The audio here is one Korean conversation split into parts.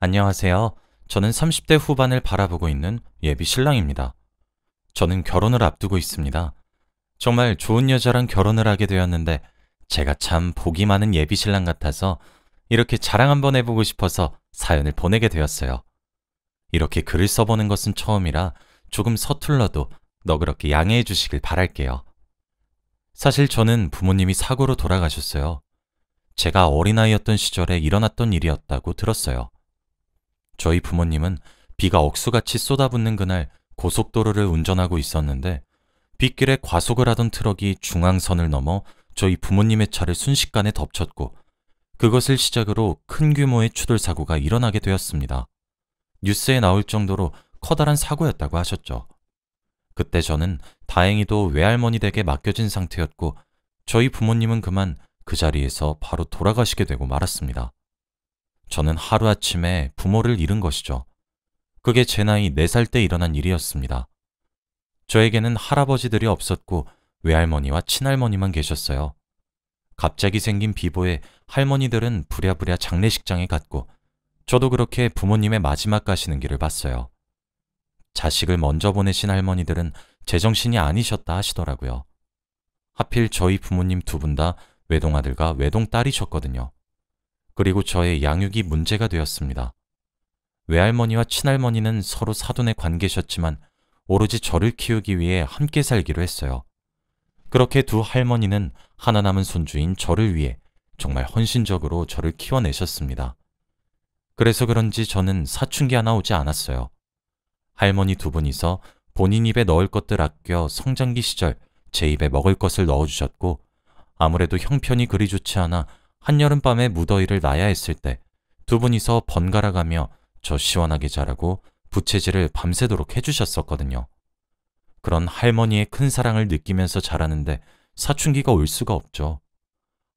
안녕하세요. 저는 30대 후반을 바라보고 있는 예비 신랑입니다. 저는 결혼을 앞두고 있습니다. 정말 좋은 여자랑 결혼을 하게 되었는데 제가 참 복이 많은 예비 신랑 같아서 이렇게 자랑 한번 해보고 싶어서 사연을 보내게 되었어요. 이렇게 글을 써보는 것은 처음이라 조금 서툴러도 너그럽게 양해해 주시길 바랄게요. 사실 저는 부모님이 사고로 돌아가셨어요. 제가 어린아이였던 시절에 일어났던 일이었다고 들었어요. 저희 부모님은 비가 억수같이 쏟아붓는 그날 고속도로를 운전하고 있었는데 빗길에 과속을 하던 트럭이 중앙선을 넘어 저희 부모님의 차를 순식간에 덮쳤고 그것을 시작으로 큰 규모의 추돌사고가 일어나게 되었습니다. 뉴스에 나올 정도로 커다란 사고였다고 하셨죠. 그때 저는 다행히도 외할머니 댁에 맡겨진 상태였고 저희 부모님은 그만 그 자리에서 바로 돌아가시게 되고 말았습니다. 저는 하루아침에 부모를 잃은 것이죠. 그게 제 나이 4살 때 일어난 일이었습니다. 저에게는 할아버지들이 없었고 외할머니와 친할머니만 계셨어요. 갑자기 생긴 비보에 할머니들은 부랴부랴 장례식장에 갔고 저도 그렇게 부모님의 마지막 가시는 길을 봤어요. 자식을 먼저 보내신 할머니들은 제정신이 아니셨다 하시더라고요. 하필 저희 부모님 두 분 다 외동아들과 외동딸이셨거든요. 그리고 저의 양육이 문제가 되었습니다. 외할머니와 친할머니는 서로 사돈의 관계셨지만 오로지 저를 키우기 위해 함께 살기로 했어요. 그렇게 두 할머니는 하나 남은 손주인 저를 위해 정말 헌신적으로 저를 키워내셨습니다. 그래서 그런지 저는 사춘기 하나 오지 않았어요. 할머니 두 분이서 본인 입에 넣을 것들 아껴 성장기 시절 제 입에 먹을 것을 넣어주셨고 아무래도 형편이 그리 좋지 않아 한여름밤에 무더위를 나야 했을 때 두 분이서 번갈아 가며 저 시원하게 자라고 부채질을 밤새도록 해주셨었거든요. 그런 할머니의 큰 사랑을 느끼면서 자라는데 사춘기가 올 수가 없죠.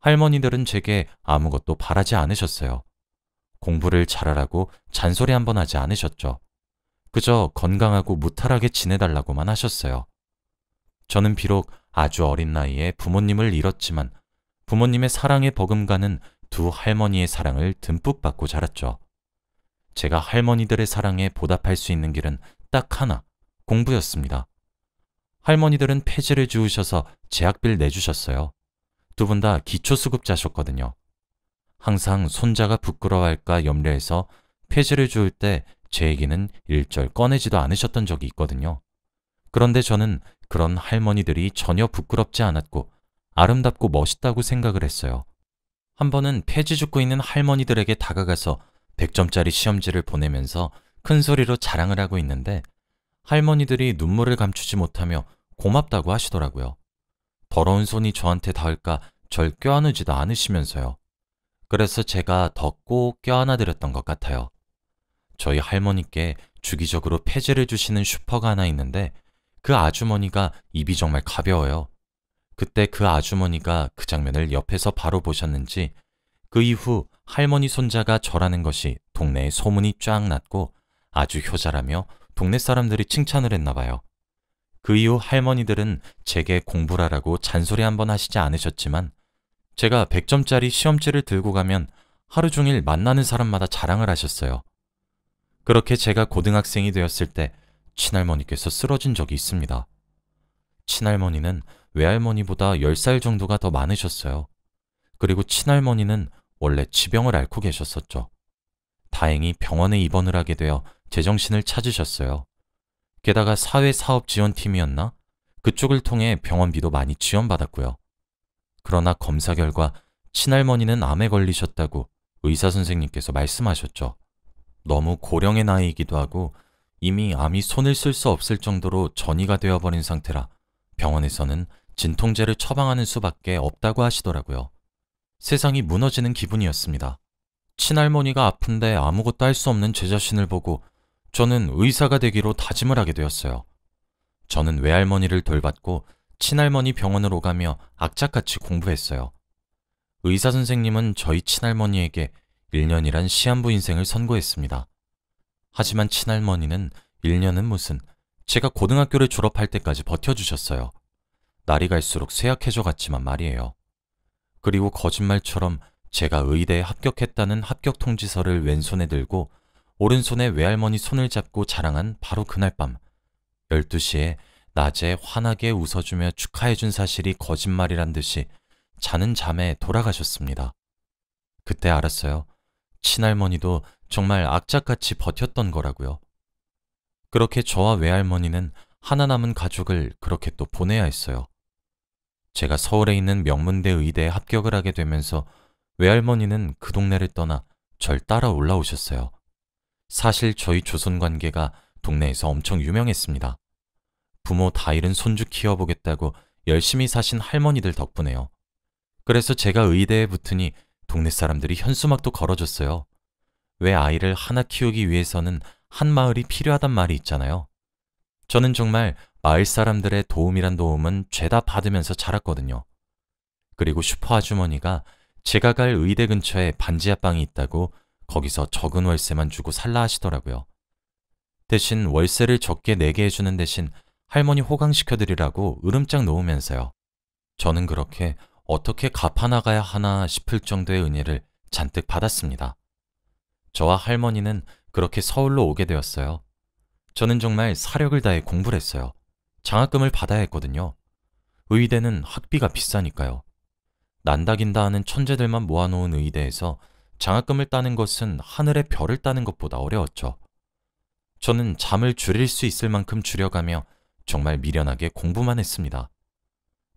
할머니들은 제게 아무것도 바라지 않으셨어요. 공부를 잘하라고 잔소리 한번 하지 않으셨죠. 그저 건강하고 무탈하게 지내달라고만 하셨어요. 저는 비록 아주 어린 나이에 부모님을 잃었지만 부모님의 사랑에 버금가는 두 할머니의 사랑을 듬뿍 받고 자랐죠. 제가 할머니들의 사랑에 보답할 수 있는 길은 딱 하나, 공부였습니다. 할머니들은 폐지를 주우셔서 제학비를 내주셨어요. 두 분 다 기초수급자셨거든요. 항상 손자가 부끄러워할까 염려해서 폐지를 주울 때 제 얘기는 일절 꺼내지도 않으셨던 적이 있거든요. 그런데 저는 그런 할머니들이 전혀 부끄럽지 않았고 아름답고 멋있다고 생각을 했어요. 한 번은 폐지 줍고 있는 할머니들에게 다가가서 100점짜리 시험지를 보내면서 큰 소리로 자랑을 하고 있는데 할머니들이 눈물을 감추지 못하며 고맙다고 하시더라고요. 더러운 손이 저한테 닿을까 절 껴안으지도 않으시면서요. 그래서 제가 더 꼭 껴안아 드렸던 것 같아요. 저희 할머니께 주기적으로 폐지를 주시는 슈퍼가 하나 있는데 그 아주머니가 입이 정말 가벼워요. 그때 그 아주머니가 그 장면을 옆에서 바로 보셨는지 그 이후 할머니 손자가 저라는 것이 동네에 소문이 쫙 났고 아주 효자라며 동네 사람들이 칭찬을 했나 봐요. 그 이후 할머니들은 제게 공부를 하라고 잔소리 한번 하시지 않으셨지만 제가 100점짜리 시험지를 들고 가면 하루 종일 만나는 사람마다 자랑을 하셨어요. 그렇게 제가 고등학생이 되었을 때 친할머니께서 쓰러진 적이 있습니다. 친할머니는 외할머니보다 10살 정도가 더 많으셨어요. 그리고 친할머니는 원래 지병을 앓고 계셨었죠. 다행히 병원에 입원을 하게 되어 제정신을 찾으셨어요. 게다가 사회사업지원팀이었나? 그쪽을 통해 병원비도 많이 지원받았고요. 그러나 검사 결과 친할머니는 암에 걸리셨다고 의사 선생님께서 말씀하셨죠. 너무 고령의 나이이기도 하고 이미 암이 손을 쓸 수 없을 정도로 전이가 되어버린 상태라 병원에서는 진통제를 처방하는 수밖에 없다고 하시더라고요. 세상이 무너지는 기분이었습니다. 친할머니가 아픈데 아무것도 할 수 없는 제 자신을 보고 저는 의사가 되기로 다짐을 하게 되었어요. 저는 외할머니를 돌봤고 친할머니 병원을 오가며 악착같이 공부했어요. 의사 선생님은 저희 친할머니에게 1년이란 시한부 인생을 선고했습니다. 하지만 친할머니는 1년은 무슨 제가 고등학교를 졸업할 때까지 버텨주셨어요. 날이 갈수록 쇠약해져 갔지만 말이에요. 그리고 거짓말처럼 제가 의대에 합격했다는 합격 통지서를 왼손에 들고 오른손에 외할머니 손을 잡고 자랑한 바로 그날 밤 12시에 낮에 환하게 웃어주며 축하해준 사실이 거짓말이란 듯이 자는 잠에 돌아가셨습니다. 그때 알았어요. 친할머니도 정말 악착같이 버텼던 거라고요. 그렇게 저와 외할머니는 하나 남은 가족을 그렇게 또 보내야 했어요. 제가 서울에 있는 명문대 의대에 합격을 하게 되면서 외할머니는 그 동네를 떠나 절 따라 올라오셨어요. 사실 저희 조선 관계가 동네에서 엄청 유명했습니다. 부모 다 잃은 손주 키워보겠다고 열심히 사신 할머니들 덕분에요. 그래서 제가 의대에 붙으니 동네 사람들이 현수막도 걸어줬어요. 왜 아이를 하나 키우기 위해서는 한 마을이 필요하단 말이 있잖아요. 저는 정말 마을 사람들의 도움이란 도움은 죄다 받으면서 자랐거든요. 그리고 슈퍼 아주머니가 제가 갈 의대 근처에 반지하방이 있다고 거기서 적은 월세만 주고 살라 하시더라고요. 대신 월세를 적게 내게 해주는 대신 할머니 호강시켜드리라고 으름장 놓으면서요. 저는 그렇게 어떻게 갚아나가야 하나 싶을 정도의 은혜를 잔뜩 받았습니다. 저와 할머니는 그렇게 서울로 오게 되었어요. 저는 정말 사력을 다해 공부를 했어요. 장학금을 받아야 했거든요. 의대는 학비가 비싸니까요. 난다긴다 하는 천재들만 모아놓은 의대에서 장학금을 따는 것은 하늘의 별을 따는 것보다 어려웠죠. 저는 잠을 줄일 수 있을 만큼 줄여가며 정말 미련하게 공부만 했습니다.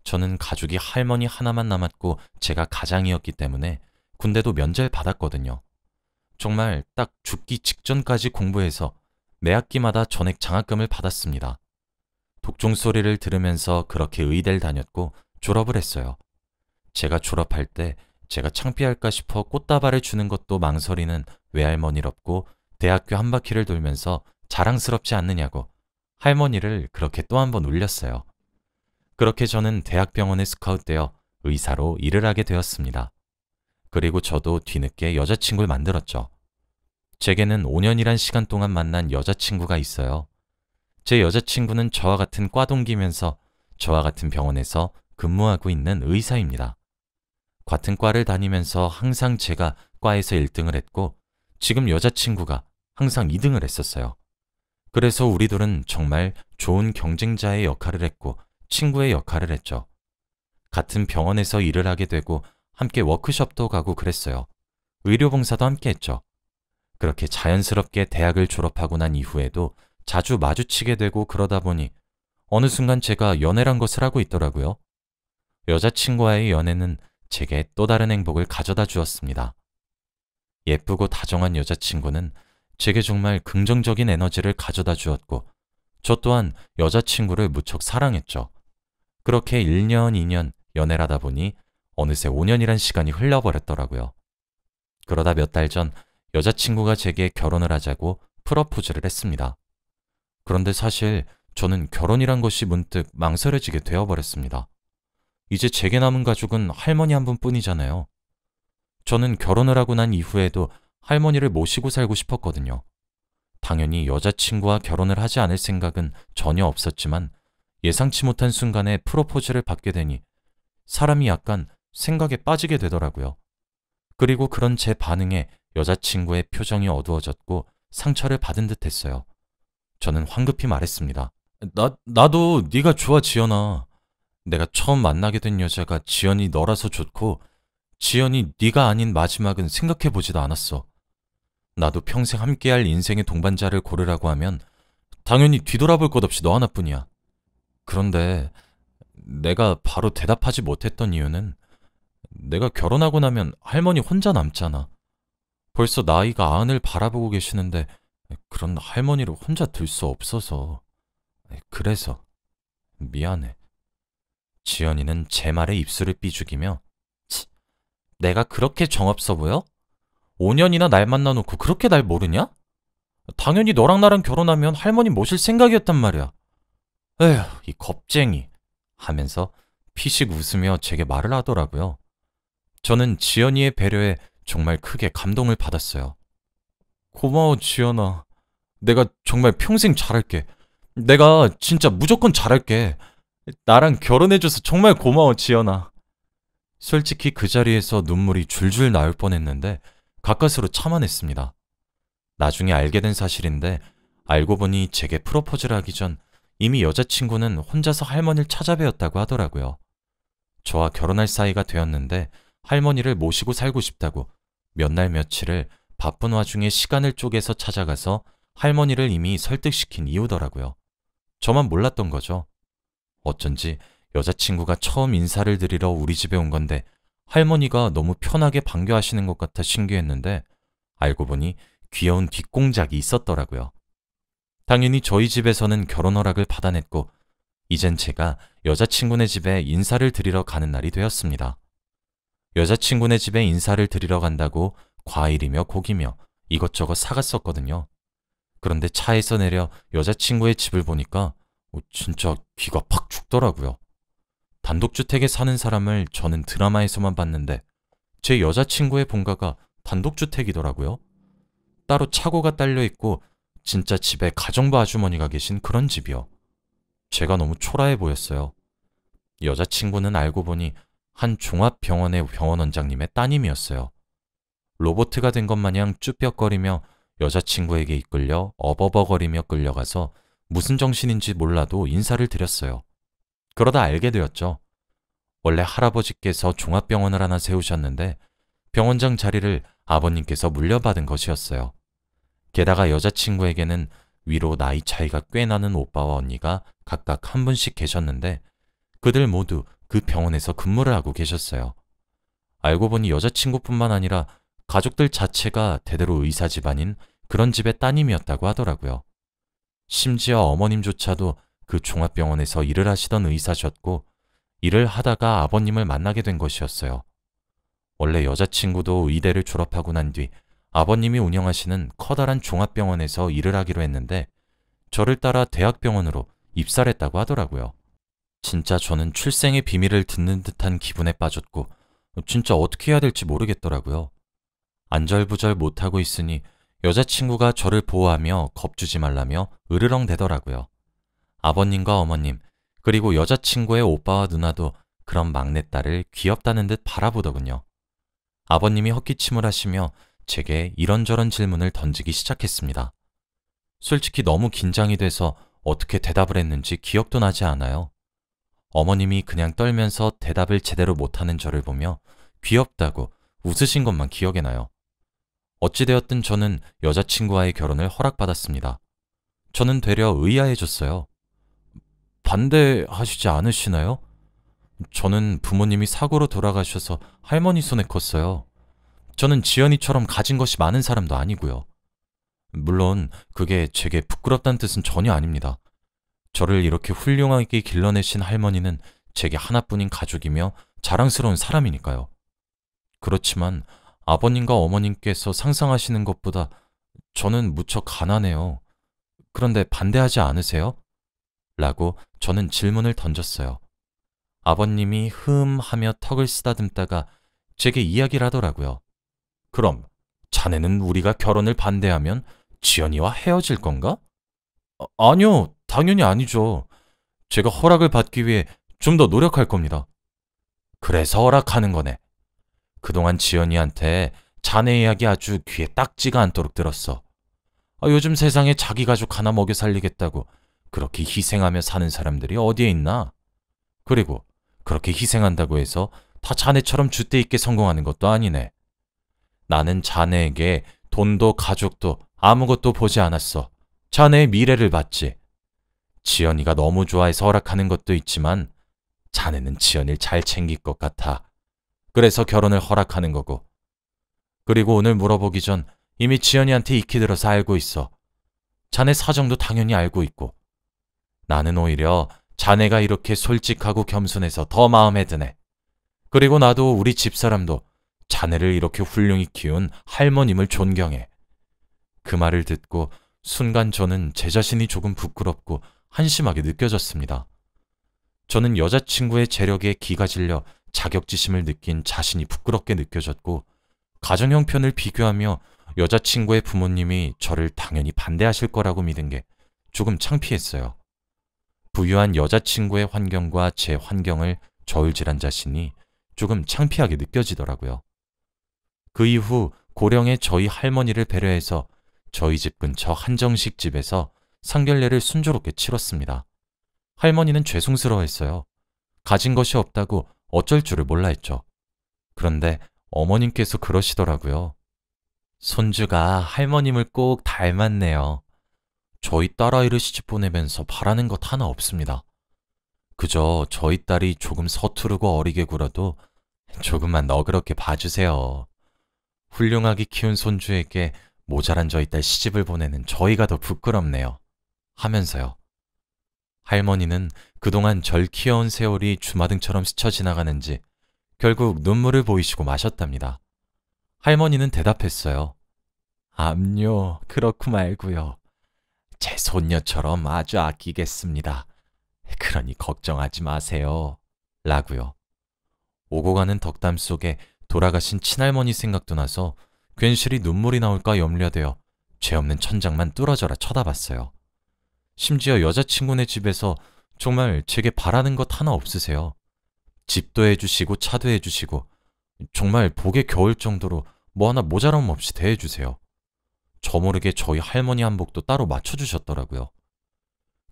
저는 가족이 할머니 하나만 남았고 제가 가장이었기 때문에 군대도 면제를 받았거든요. 정말 딱 죽기 직전까지 공부해서 매 학기마다 전액 장학금을 받았습니다. 독종 소리를 들으면서 그렇게 의대를 다녔고 졸업을 했어요. 제가 졸업할 때 제가 창피할까 싶어 꽃다발을 주는 것도 망설이는 외할머니랍고 대학교 한 바퀴를 돌면서 자랑스럽지 않느냐고 할머니를 그렇게 또 한 번 울렸어요. 그렇게 저는 대학병원에 스카웃되어 의사로 일을 하게 되었습니다. 그리고 저도 뒤늦게 여자친구를 만들었죠. 제게는 5년이란 시간 동안 만난 여자친구가 있어요. 제 여자친구는 저와 같은 과 동기면서 저와 같은 병원에서 근무하고 있는 의사입니다. 같은 과를 다니면서 항상 제가 과에서 1등을 했고 지금 여자친구가 항상 2등을 했었어요. 그래서 우리 둘은 정말 좋은 경쟁자의 역할을 했고 친구의 역할을 했죠. 같은 병원에서 일을 하게 되고 함께 워크숍도 가고 그랬어요. 의료봉사도 함께 했죠. 그렇게 자연스럽게 대학을 졸업하고 난 이후에도 자주 마주치게 되고 그러다 보니 어느 순간 제가 연애란 것을 하고 있더라고요. 여자친구와의 연애는 제게 또 다른 행복을 가져다 주었습니다. 예쁘고 다정한 여자친구는 제게 정말 긍정적인 에너지를 가져다 주었고 저 또한 여자친구를 무척 사랑했죠. 그렇게 1년, 2년 연애를 하다 보니 어느새 5년이란 시간이 흘러버렸더라고요. 그러다 몇 달 전 여자친구가 제게 결혼을 하자고 프러포즈를 했습니다. 그런데 사실 저는 결혼이란 것이 문득 망설여지게 되어버렸습니다. 이제 제게 남은 가족은 할머니 한 분뿐이잖아요. 저는 결혼을 하고 난 이후에도 할머니를 모시고 살고 싶었거든요. 당연히 여자친구와 결혼을 하지 않을 생각은 전혀 없었지만 예상치 못한 순간에 프로포즈를 받게 되니 사람이 약간 생각에 빠지게 되더라고요. 그리고 그런 제 반응에 여자친구의 표정이 어두워졌고 상처를 받은 듯 했어요. 저는 황급히 말했습니다. 나도 네가 좋아, 지연아. 내가 처음 만나게 된 여자가 지연이 너라서 좋고 지연이 네가 아닌 마지막은 생각해보지도 않았어. 나도 평생 함께할 인생의 동반자를 고르라고 하면 당연히 뒤돌아볼 것 없이 너 하나뿐이야. 그런데 내가 바로 대답하지 못했던 이유는 내가 결혼하고 나면 할머니 혼자 남잖아. 벌써 나이가 90을 바라보고 계시는데 그런 할머니를 혼자 둘 수 없어서. 그래서 미안해. 지연이는 제 말에 입술을 삐죽이며 내가 그렇게 정없어 보여? 5년이나 날 만나놓고 그렇게 날 모르냐? 당연히 너랑 나랑 결혼하면 할머니 모실 생각이었단 말이야. 에휴, 이 겁쟁이 하면서 피식 웃으며 제게 말을 하더라고요. 저는 지연이의 배려에 정말 크게 감동을 받았어요. 고마워, 지연아. 내가 정말 평생 잘할게. 내가 진짜 무조건 잘할게. 나랑 결혼해줘서 정말 고마워, 지연아. 솔직히 그 자리에서 눈물이 줄줄 나올 뻔했는데 가까스로 참아냈습니다. 나중에 알게 된 사실인데 알고 보니 제게 프로포즈를 하기 전 이미 여자친구는 혼자서 할머니를 찾아뵈었다고 하더라고요. 저와 결혼할 사이가 되었는데 할머니를 모시고 살고 싶다고 몇 날 며칠을 바쁜 와중에 시간을 쪼개서 찾아가서 할머니를 이미 설득시킨 이유더라고요. 저만 몰랐던 거죠. 어쩐지 여자친구가 처음 인사를 드리러 우리 집에 온 건데 할머니가 너무 편하게 반겨하시는 것 같아 신기했는데 알고 보니 귀여운 뒷공작이 있었더라고요. 당연히 저희 집에서는 결혼 허락을 받아냈고 이젠 제가 여자친구네 집에 인사를 드리러 가는 날이 되었습니다. 여자친구네 집에 인사를 드리러 간다고 과일이며 고기며 이것저것 사갔었거든요. 그런데 차에서 내려 여자친구의 집을 보니까 진짜 귀가 팍 죽더라고요. 단독주택에 사는 사람을 저는 드라마에서만 봤는데 제 여자친구의 본가가 단독주택이더라고요. 따로 차고가 딸려 있고 진짜 집에 가정부 아주머니가 계신 그런 집이요. 제가 너무 초라해 보였어요. 여자친구는 알고 보니 한 종합병원의 병원 원장님의 따님이었어요. 로보트가 된 것 마냥 쭈뼛거리며 여자친구에게 이끌려 어버버거리며 끌려가서 무슨 정신인지 몰라도 인사를 드렸어요. 그러다 알게 되었죠. 원래 할아버지께서 종합병원을 하나 세우셨는데 병원장 자리를 아버님께서 물려받은 것이었어요. 게다가 여자친구에게는 위로 나이 차이가 꽤 나는 오빠와 언니가 각각 한 분씩 계셨는데 그들 모두 그 병원에서 근무를 하고 계셨어요. 알고 보니 여자친구뿐만 아니라 가족들 자체가 대대로 의사 집안인 그런 집의 따님이었다고 하더라고요. 심지어 어머님조차도 그 종합병원에서 일을 하시던 의사셨고 일을 하다가 아버님을 만나게 된 것이었어요. 원래 여자친구도 의대를 졸업하고 난 뒤 아버님이 운영하시는 커다란 종합병원에서 일을 하기로 했는데 저를 따라 대학병원으로 입사를 했다고 하더라고요. 진짜 저는 출생의 비밀을 듣는 듯한 기분에 빠졌고 진짜 어떻게 해야 될지 모르겠더라고요. 안절부절 못하고 있으니 여자친구가 저를 보호하며 겁주지 말라며 으르렁대더라고요. 아버님과 어머님 그리고 여자친구의 오빠와 누나도 그런 막내딸을 귀엽다는 듯 바라보더군요. 아버님이 헛기침을 하시며 제게 이런저런 질문을 던지기 시작했습니다. 솔직히 너무 긴장이 돼서 어떻게 대답을 했는지 기억도 나지 않아요. 어머님이 그냥 떨면서 대답을 제대로 못하는 저를 보며 귀엽다고 웃으신 것만 기억에 나요. 어찌되었든 저는 여자친구와의 결혼을 허락받았습니다. 저는 되려 의아해졌어요. 반대하시지 않으시나요? 저는 부모님이 사고로 돌아가셔서 할머니 손에 컸어요. 저는 지연이처럼 가진 것이 많은 사람도 아니고요. 물론 그게 제게 부끄럽다는 뜻은 전혀 아닙니다. 저를 이렇게 훌륭하게 길러내신 할머니는 제게 하나뿐인 가족이며 자랑스러운 사람이니까요. 그렇지만 아버님과 어머님께서 상상하시는 것보다 저는 무척 가난해요. 그런데 반대하지 않으세요? 라고 저는 질문을 던졌어요. 아버님이 하며 턱을 쓰다듬다가 제게 이야기를 하더라고요. 그럼 자네는 우리가 결혼을 반대하면 지연이와 헤어질 건가? 아니요, 당연히 아니죠. 제가 허락을 받기 위해 좀 더 노력할 겁니다. 그래서 허락하는 거네. 그동안 지연이한테 자네 이야기 아주 귀에 딱지가 않도록 들었어. 요즘 세상에 자기 가족 하나 먹여 살리겠다고 그렇게 희생하며 사는 사람들이 어디에 있나? 그리고 그렇게 희생한다고 해서 다 자네처럼 줏대 있게 성공하는 것도 아니네. 나는 자네에게 돈도 가족도 아무것도 보지 않았어. 자네의 미래를 봤지. 지연이가 너무 좋아해서 허락하는 것도 있지만 자네는 지연이를 잘 챙길 것 같아. 그래서 결혼을 허락하는 거고. 그리고 오늘 물어보기 전 이미 지연이한테 익히 들어서 알고 있어. 자네 사정도 당연히 알고 있고. 나는 오히려 자네가 이렇게 솔직하고 겸손해서 더 마음에 드네. 그리고 나도 우리 집사람도 자네를 이렇게 훌륭히 키운 할머님을 존경해. 그 말을 듣고 순간 저는 제 자신이 조금 부끄럽고 한심하게 느껴졌습니다. 저는 여자친구의 재력에 기가 질려 자격지심을 느낀 자신이 부끄럽게 느껴졌고 가정 형편을 비교하며 여자친구의 부모님이 저를 당연히 반대하실 거라고 믿은 게 조금 창피했어요. 부유한 여자친구의 환경과 제 환경을 저울질한 자신이 조금 창피하게 느껴지더라고요. 그 이후 고령의 저희 할머니를 배려해서 저희 집 근처 한정식 집에서 상견례를 순조롭게 치렀습니다. 할머니는 죄송스러워했어요. 가진 것이 없다고 어쩔 줄을 몰라 했죠. 그런데 어머님께서 그러시더라고요. 손주가 할머님을 꼭 닮았네요. 저희 딸아이를 시집 보내면서 바라는 것 하나 없습니다. 그저 저희 딸이 조금 서투르고 어리게 굴어도 조금만 너그럽게 봐주세요. 훌륭하게 키운 손주에게 모자란 저희 딸 시집을 보내는 저희가 더 부끄럽네요. 하면서요. 할머니는 그동안 절 키워온 세월이 주마등처럼 스쳐 지나가는지 결국 눈물을 보이시고 마셨답니다. 할머니는 대답했어요. 암요, 그렇고 말고요. 제 손녀처럼 아주 아끼겠습니다. 그러니 걱정하지 마세요. 라고요. 오고 가는 덕담 속에 돌아가신 친할머니 생각도 나서 괜시리 눈물이 나올까 염려되어 죄 없는 천장만 뚫어져라 쳐다봤어요. 심지어 여자친구네 집에서 정말 제게 바라는 것 하나 없으세요. 집도 해주시고 차도 해주시고 정말 복에 겨울 정도로 뭐 하나 모자람 없이 대해주세요. 저 모르게 저희 할머니 한복도 따로 맞춰주셨더라고요.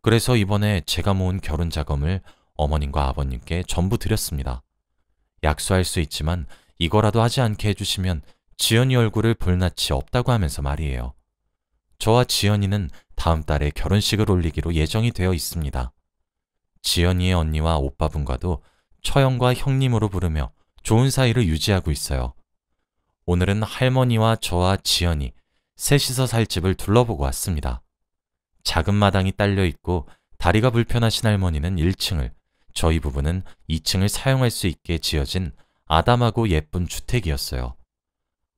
그래서 이번에 제가 모은 결혼 자금을 어머님과 아버님께 전부 드렸습니다. 약수할 수 있지만 이거라도 하지 않게 해주시면 지연이 얼굴을 볼 낯이 없다고 하면서 말이에요. 저와 지연이는 다음 달에 결혼식을 올리기로 예정이 되어 있습니다. 지연이의 언니와 오빠분과도 처형과 형님으로 부르며 좋은 사이를 유지하고 있어요. 오늘은 할머니와 저와 지연이 셋이서 살 집을 둘러보고 왔습니다. 작은 마당이 딸려 있고 다리가 불편하신 할머니는 1층을, 저희 부부는 2층을 사용할 수 있게 지어진 아담하고 예쁜 주택이었어요.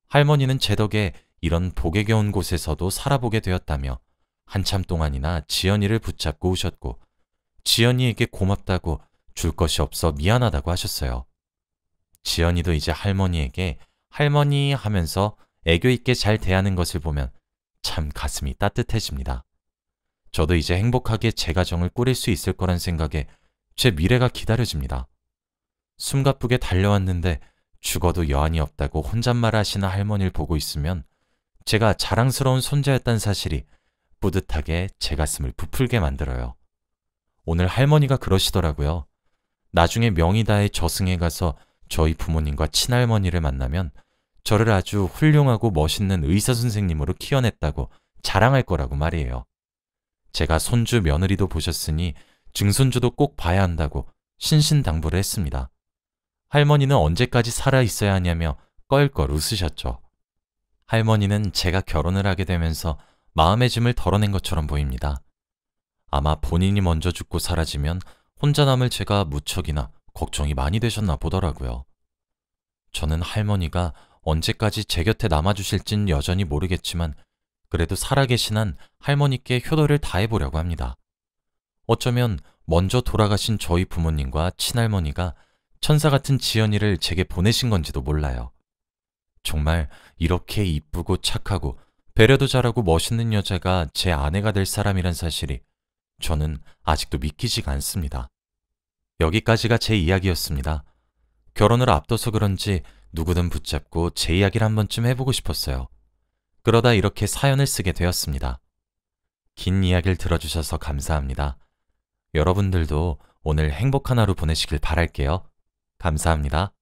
할머니는 제 덕에 이런 복에 겨운 곳에서도 살아보게 되었다며 한참 동안이나 지연이를 붙잡고 우셨고 지연이에게 고맙다고 줄 것이 없어 미안하다고 하셨어요. 지연이도 이제 할머니에게 할머니 하면서 애교 있게 잘 대하는 것을 보면 참 가슴이 따뜻해집니다. 저도 이제 행복하게 제 가정을 꾸릴 수 있을 거란 생각에 제 미래가 기다려집니다. 숨가쁘게 달려왔는데 죽어도 여한이 없다고 혼잣말 하시는 할머니를 보고 있으면 제가 자랑스러운 손자였다는 사실이 뿌듯하게 제 가슴을 부풀게 만들어요. 오늘 할머니가 그러시더라고요. 나중에 명의다에 저승에 가서 저희 부모님과 친할머니를 만나면 저를 아주 훌륭하고 멋있는 의사 선생님으로 키워냈다고 자랑할 거라고 말이에요. 제가 손주 며느리도 보셨으니 증손주도 꼭 봐야 한다고 신신당부를 했습니다. 할머니는 언제까지 살아 있어야 하냐며 껄껄 웃으셨죠. 할머니는 제가 결혼을 하게 되면서 마음의 짐을 덜어낸 것처럼 보입니다. 아마 본인이 먼저 죽고 사라지면 혼자 남을 제가 무척이나 걱정이 많이 되셨나 보더라고요. 저는 할머니가 언제까지 제 곁에 남아주실진 여전히 모르겠지만 그래도 살아계신 한 할머니께 효도를 다해보려고 합니다. 어쩌면 먼저 돌아가신 저희 부모님과 친할머니가 천사 같은 지연이를 제게 보내신 건지도 몰라요. 정말 이렇게 이쁘고 착하고 배려도 잘하고 멋있는 여자가 제 아내가 될 사람이란 사실이 저는 아직도 믿기지가 않습니다. 여기까지가 제 이야기였습니다. 결혼을 앞둬서 그런지 누구든 붙잡고 제 이야기를 한 번쯤 해보고 싶었어요. 그러다 이렇게 사연을 쓰게 되었습니다. 긴 이야기를 들어주셔서 감사합니다. 여러분들도 오늘 행복한 하루 보내시길 바랄게요. 감사합니다.